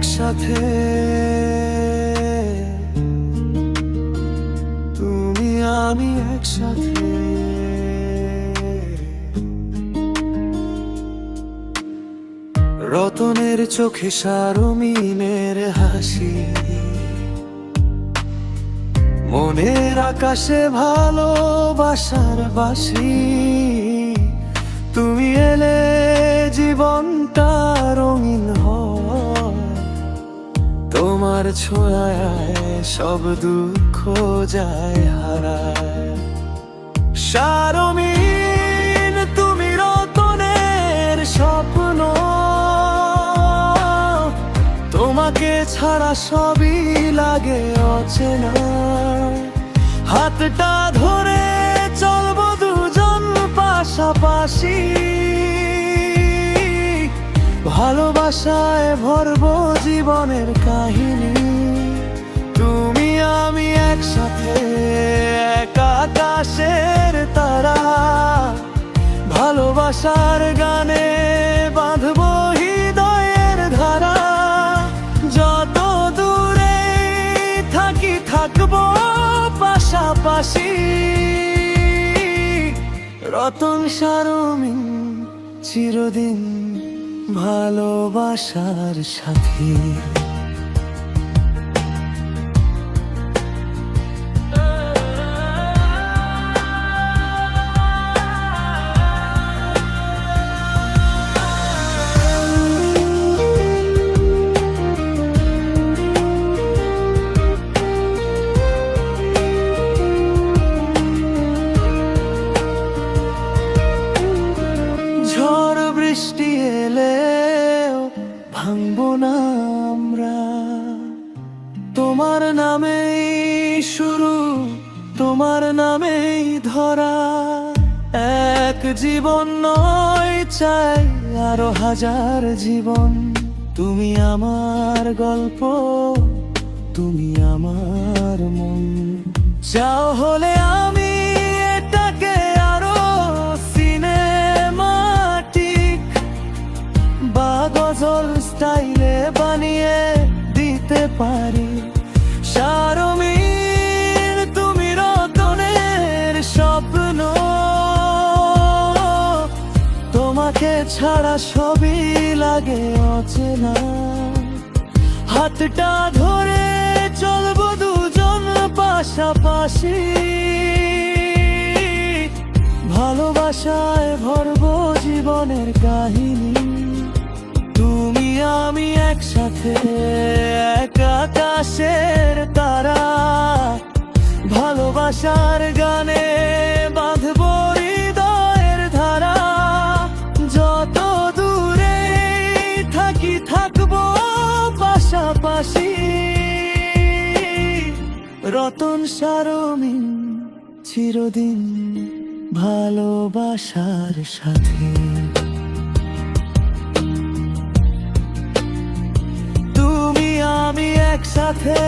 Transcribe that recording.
একসাথে, তুমি আমি একসাথে। রতনের চোখে শারমিনের হাসি, মনের আকাশে ভালোবাসার বাসি। তুমি এলে জীবনটা রঙিন হয়, তোমার ছোঁয়ায় সব দুঃখ যায় হারায়। শারমিন তুমি রতনের স্বপ্ন, তোমাকে ছাড়া সবই লাগে অচেনা। হাতটা ধরে চলবো দুজন পাশাপাশি, ভালোবাসায় ভরবো জীবনের কাহিনী। তুমি আমি একসাথে, এক আকাশের তারা, ভালোবাসার গানে বাঁধবো হৃদয়ের ধারা। যত দূরে থাকি থাকবো পাশাপাশি, রতন শারমিন চিরদিন ভালোবাসার সাথী। ঝড় বৃষ্টি এলেও ভাঙবো না আমরা, তোমার নামেই শুরু, তোমার নামেই ধরা। এক জীবন নয় চাই আরো হাজার জীবন, তুমি আমার গল্প, তুমি আমার মন। চাও হলে আমি এটাকে আরো সিনেমাটিক বা গজল স্টাইলে বানিয়ে দিতে পারি। শারমিন তুমি রতনের স্বপ্ন, তোমাকে ছাড়া সবই লাগে অচেনা। হাতটা ধরে চলবো দুজন পাশাপাশি, ভালোবাসায় ভরবো জীবনের কাহিনী। তুমি আমি একসাথে, এক আকাশের তারা, ভালোবাসার গানে বাঁধবো হৃদয়ের ধারা। যত দূরে থাকি থাকবো পাশাপাশি, রতন শারমিন চিরদিন ভালোবাসার সাথে। তুমি আমি একসাথে।